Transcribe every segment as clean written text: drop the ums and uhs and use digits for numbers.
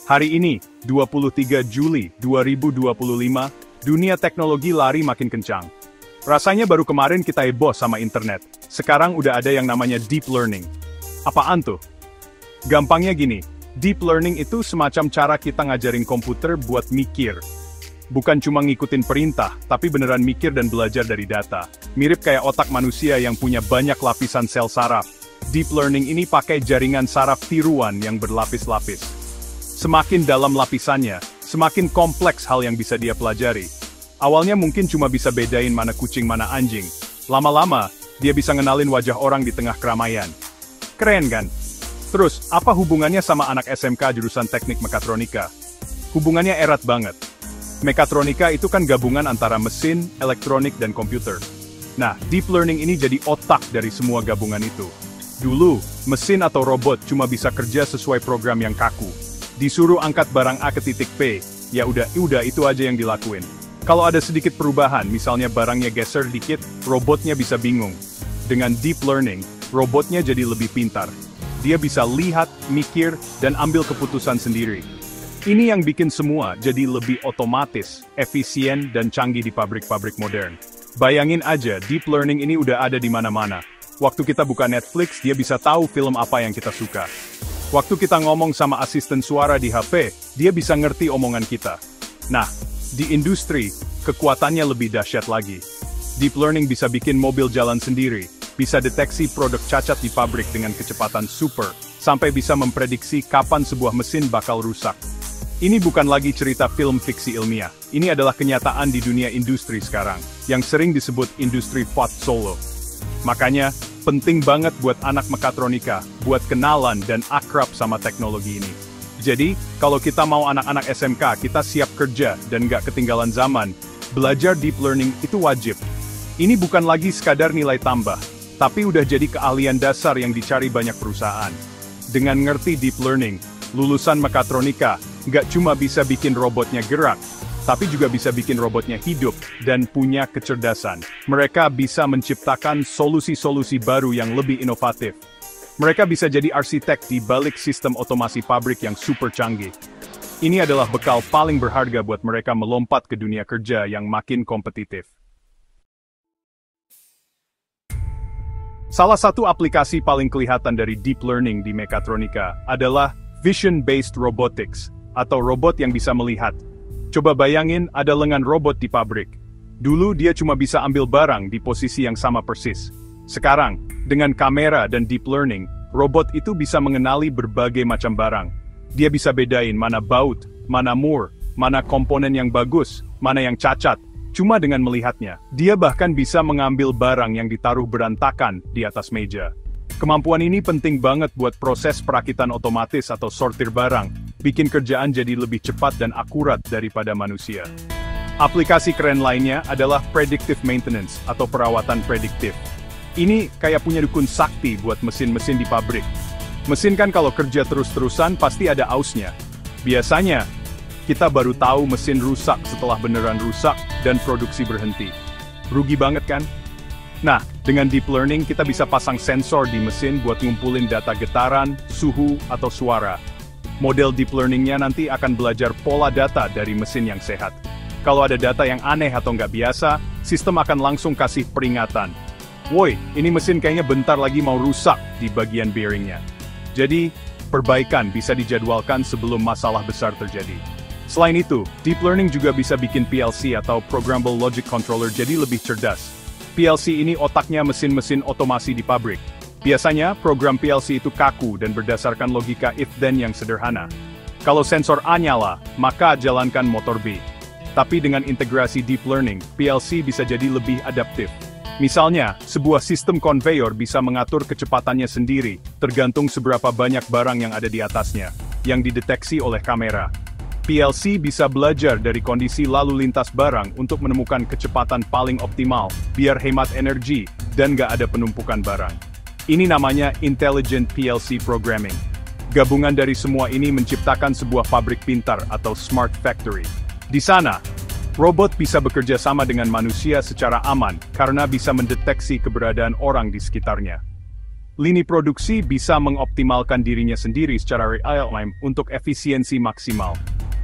Hari ini, 23 Juli 2025, dunia teknologi lari makin kencang. Rasanya baru kemarin kita heboh sama internet, sekarang udah ada yang namanya deep learning. Apaan tuh? Gampangnya gini, deep learning itu semacam cara kita ngajarin komputer buat mikir. Bukan cuma ngikutin perintah, tapi beneran mikir dan belajar dari data. Mirip kayak otak manusia yang punya banyak lapisan sel saraf. Deep learning ini pakai jaringan saraf tiruan yang berlapis-lapis. Semakin dalam lapisannya, semakin kompleks hal yang bisa dia pelajari. Awalnya mungkin cuma bisa bedain mana kucing mana anjing. Lama-lama, dia bisa ngenalin wajah orang di tengah keramaian. Keren kan? Terus, apa hubungannya sama anak SMK jurusan teknik mekatronika? Hubungannya erat banget. Mekatronika itu kan gabungan antara mesin, elektronik, dan komputer. Nah, deep learning ini jadi otak dari semua gabungan itu. Dulu, mesin atau robot cuma bisa kerja sesuai program yang kaku. Disuruh angkat barang A ke titik P, ya udah itu aja yang dilakuin. Kalau ada sedikit perubahan, misalnya barangnya geser dikit, robotnya bisa bingung. Dengan deep learning, robotnya jadi lebih pintar. Dia bisa lihat, mikir, dan ambil keputusan sendiri. Ini yang bikin semua jadi lebih otomatis, efisien, dan canggih di pabrik-pabrik modern. Bayangin aja, deep learning ini udah ada di mana-mana. Waktu kita buka Netflix, dia bisa tahu film apa yang kita suka. Waktu kita ngomong sama asisten suara di HP, dia bisa ngerti omongan kita. Nah, di industri, kekuatannya lebih dahsyat lagi. Deep learning bisa bikin mobil jalan sendiri, bisa deteksi produk cacat di pabrik dengan kecepatan super, sampai bisa memprediksi kapan sebuah mesin bakal rusak. Ini bukan lagi cerita film fiksi ilmiah, ini adalah kenyataan di dunia industri sekarang, yang sering disebut industri 4.0. Makanya, penting banget buat anak mekatronika, buat kenalan dan akrab sama teknologi ini. Jadi, kalau kita mau anak-anak SMK, kita siap kerja dan nggak ketinggalan zaman, belajar deep learning itu wajib. Ini bukan lagi sekadar nilai tambah, tapi udah jadi keahlian dasar yang dicari banyak perusahaan. Dengan ngerti deep learning, lulusan mekatronika nggak cuma bisa bikin robotnya gerak, tapi juga bisa bikin robotnya hidup dan punya kecerdasan. Mereka bisa menciptakan solusi-solusi baru yang lebih inovatif. Mereka bisa jadi arsitek di balik sistem otomasi pabrik yang super canggih. Ini adalah bekal paling berharga buat mereka melompat ke dunia kerja yang makin kompetitif. Salah satu aplikasi paling kelihatan dari deep learning di mekatronika adalah vision-based robotics, atau robot yang bisa melihat. Coba bayangin ada lengan robot di pabrik. Dulu dia cuma bisa ambil barang di posisi yang sama persis. Sekarang, dengan kamera dan deep learning, robot itu bisa mengenali berbagai macam barang. Dia bisa bedain mana baut, mana mur, mana komponen yang bagus, mana yang cacat. Cuma dengan melihatnya, dia bahkan bisa mengambil barang yang ditaruh berantakan di atas meja. Kemampuan ini penting banget buat proses perakitan otomatis atau sortir barang, bikin kerjaan jadi lebih cepat dan akurat daripada manusia. Aplikasi keren lainnya adalah predictive maintenance atau perawatan prediktif. Ini kayak punya dukun sakti buat mesin-mesin di pabrik. Mesin kan kalau kerja terus-terusan pasti ada ausnya. Biasanya, kita baru tahu mesin rusak setelah beneran rusak dan produksi berhenti. Rugi banget kan? Nah, dengan deep learning kita bisa pasang sensor di mesin buat ngumpulin data getaran, suhu, atau suara. Model deep learningnya nanti akan belajar pola data dari mesin yang sehat. Kalau ada data yang aneh atau nggak biasa, sistem akan langsung kasih peringatan. Woi, ini mesin kayaknya bentar lagi mau rusak di bagian bearingnya. Jadi, perbaikan bisa dijadwalkan sebelum masalah besar terjadi. Selain itu, deep learning juga bisa bikin PLC atau Programmable Logic Controller jadi lebih cerdas. PLC ini otaknya mesin-mesin otomasi di pabrik. Biasanya, program PLC itu kaku dan berdasarkan logika if-then yang sederhana. Kalau sensor A nyala, maka jalankan motor B. Tapi dengan integrasi deep learning, PLC bisa jadi lebih adaptif. Misalnya, sebuah sistem konveyor bisa mengatur kecepatannya sendiri, tergantung seberapa banyak barang yang ada di atasnya, yang dideteksi oleh kamera. PLC bisa belajar dari kondisi lalu lintas barang untuk menemukan kecepatan paling optimal, biar hemat energi, dan nggak ada penumpukan barang. Ini namanya Intelligent PLC Programming. Gabungan dari semua ini menciptakan sebuah pabrik pintar atau Smart Factory. Di sana, robot bisa bekerja sama dengan manusia secara aman, karena bisa mendeteksi keberadaan orang di sekitarnya. Lini produksi bisa mengoptimalkan dirinya sendiri secara real-time untuk efisiensi maksimal.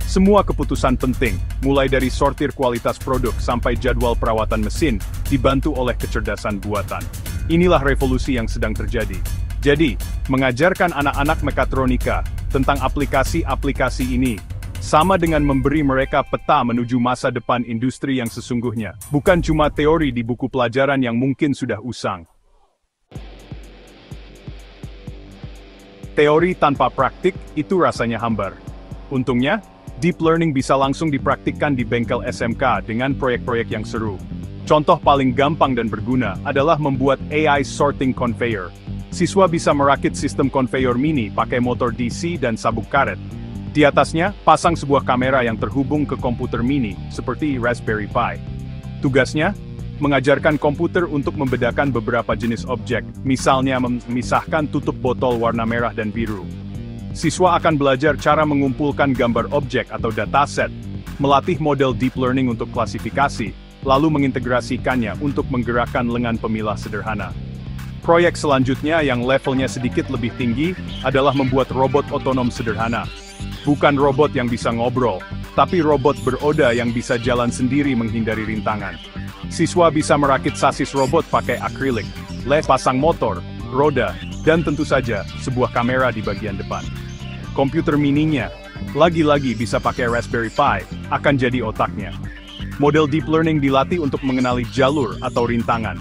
Semua keputusan penting, mulai dari sortir kualitas produk sampai jadwal perawatan mesin, dibantu oleh kecerdasan buatan. Inilah revolusi yang sedang terjadi. Jadi, mengajarkan anak-anak mekatronika tentang aplikasi-aplikasi ini, sama dengan memberi mereka peta menuju masa depan industri yang sesungguhnya, bukan cuma teori di buku pelajaran yang mungkin sudah usang. Teori tanpa praktik, itu rasanya hambar. Untungnya, deep learning bisa langsung dipraktikkan di bengkel SMK dengan proyek-proyek yang seru. Contoh paling gampang dan berguna adalah membuat AI sorting conveyor. Siswa bisa merakit sistem conveyor mini pakai motor DC dan sabuk karet. Di atasnya, pasang sebuah kamera yang terhubung ke komputer mini, seperti Raspberry Pi. Tugasnya, mengajarkan komputer untuk membedakan beberapa jenis objek, misalnya memisahkan tutup botol warna merah dan biru. Siswa akan belajar cara mengumpulkan gambar objek atau dataset, melatih model deep learning untuk klasifikasi, lalu mengintegrasikannya untuk menggerakkan lengan pemilah sederhana. Proyek selanjutnya yang levelnya sedikit lebih tinggi adalah membuat robot otonom sederhana. Bukan robot yang bisa ngobrol, tapi robot beroda yang bisa jalan sendiri menghindari rintangan. Siswa bisa merakit sasis robot pakai akrilik, led pasang motor, roda, dan tentu saja sebuah kamera di bagian depan. Komputer mininya, lagi-lagi bisa pakai Raspberry Pi, akan jadi otaknya. Model deep learning dilatih untuk mengenali jalur atau rintangan.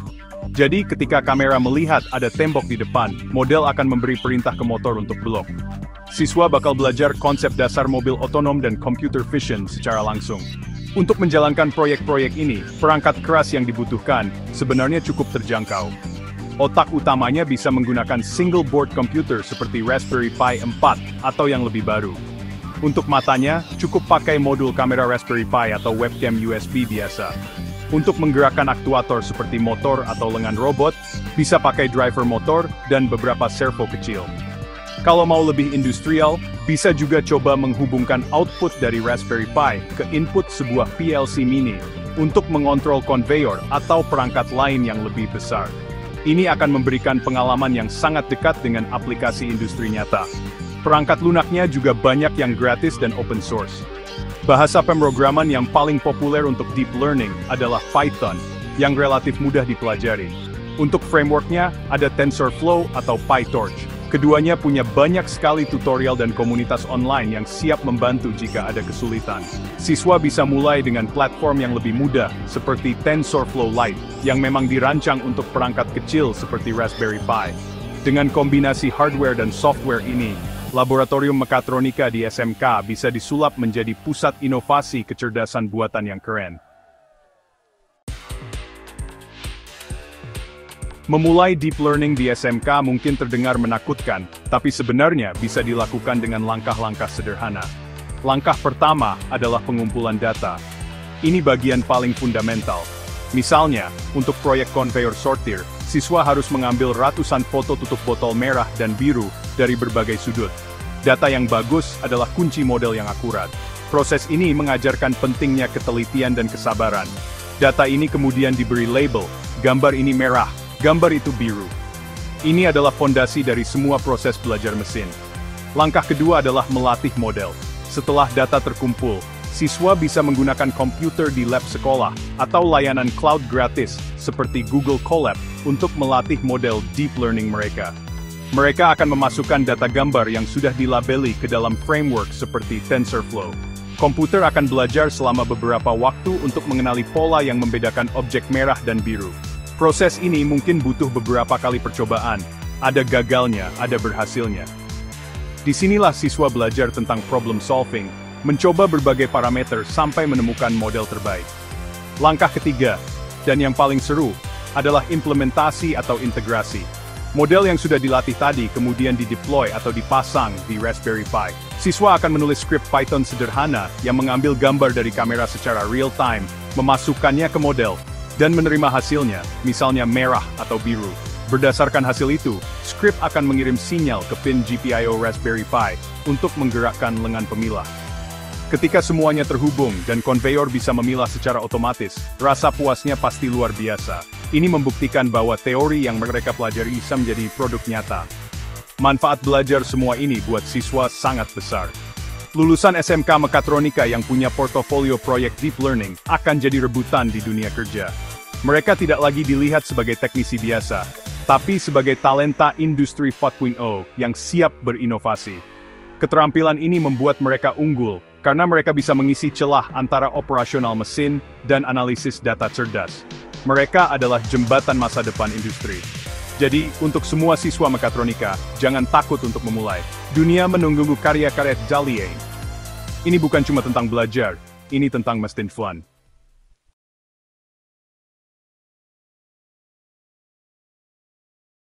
Jadi ketika kamera melihat ada tembok di depan, model akan memberi perintah ke motor untuk belok. Siswa bakal belajar konsep dasar mobil otonom dan computer vision secara langsung. Untuk menjalankan proyek-proyek ini, perangkat keras yang dibutuhkan sebenarnya cukup terjangkau. Otak utamanya bisa menggunakan single board computer seperti Raspberry Pi 4 atau yang lebih baru. Untuk matanya, cukup pakai modul kamera Raspberry Pi atau webcam USB biasa. Untuk menggerakkan aktuator seperti motor atau lengan robot, bisa pakai driver motor dan beberapa servo kecil. Kalau mau lebih industrial, bisa juga coba menghubungkan output dari Raspberry Pi ke input sebuah PLC mini untuk mengontrol konveyor atau perangkat lain yang lebih besar. Ini akan memberikan pengalaman yang sangat dekat dengan aplikasi industri nyata. Perangkat lunaknya juga banyak yang gratis dan open source. Bahasa pemrograman yang paling populer untuk deep learning adalah Python, yang relatif mudah dipelajari. Untuk frameworknya, ada TensorFlow atau PyTorch. Keduanya punya banyak sekali tutorial dan komunitas online yang siap membantu jika ada kesulitan. Siswa bisa mulai dengan platform yang lebih mudah, seperti TensorFlow Lite, yang memang dirancang untuk perangkat kecil seperti Raspberry Pi. Dengan kombinasi hardware dan software ini, laboratorium mekatronika di SMK bisa disulap menjadi pusat inovasi kecerdasan buatan yang keren. Memulai deep learning di SMK mungkin terdengar menakutkan, tapi sebenarnya bisa dilakukan dengan langkah-langkah sederhana. Langkah pertama adalah pengumpulan data. Ini bagian paling fundamental. Misalnya, untuk proyek conveyor sortir, siswa harus mengambil ratusan foto tutup botol merah dan biru dari berbagai sudut. Data yang bagus adalah kunci model yang akurat. Proses ini mengajarkan pentingnya ketelitian dan kesabaran. Data ini kemudian diberi label, gambar ini merah, gambar itu biru. Ini adalah fondasi dari semua proses belajar mesin. Langkah kedua adalah melatih model. Setelah data terkumpul, siswa bisa menggunakan komputer di lab sekolah atau layanan cloud gratis seperti Google Colab untuk melatih model deep learning mereka. Mereka akan memasukkan data gambar yang sudah dilabeli ke dalam framework seperti TensorFlow. Komputer akan belajar selama beberapa waktu untuk mengenali pola yang membedakan objek merah dan biru. Proses ini mungkin butuh beberapa kali percobaan, ada gagalnya, ada berhasilnya. Disinilah siswa belajar tentang problem solving, mencoba berbagai parameter sampai menemukan model terbaik. Langkah ketiga, dan yang paling seru, adalah implementasi atau integrasi. Model yang sudah dilatih tadi kemudian dideploy atau dipasang di Raspberry Pi. Siswa akan menulis skrip Python sederhana yang mengambil gambar dari kamera secara real-time, memasukkannya ke model, dan menerima hasilnya, misalnya merah atau biru. Berdasarkan hasil itu, skrip akan mengirim sinyal ke pin GPIO Raspberry Pi untuk menggerakkan lengan pemilah. Ketika semuanya terhubung dan konveyor bisa memilah secara otomatis, rasa puasnya pasti luar biasa. Ini membuktikan bahwa teori yang mereka pelajari bisa menjadi produk nyata. Manfaat belajar semua ini buat siswa sangat besar. Lulusan SMK Mekatronika yang punya portofolio proyek deep learning akan jadi rebutan di dunia kerja. Mereka tidak lagi dilihat sebagai teknisi biasa, tapi sebagai talenta industri 4.0 yang siap berinovasi. Keterampilan ini membuat mereka unggul, karena mereka bisa mengisi celah antara operasional mesin dan analisis data cerdas. Mereka adalah jembatan masa depan industri. Jadi, untuk semua siswa Mekatronika, jangan takut untuk memulai. Dunia menunggu karya-karya Dalian. Ini bukan cuma tentang belajar, ini tentang mesin fun.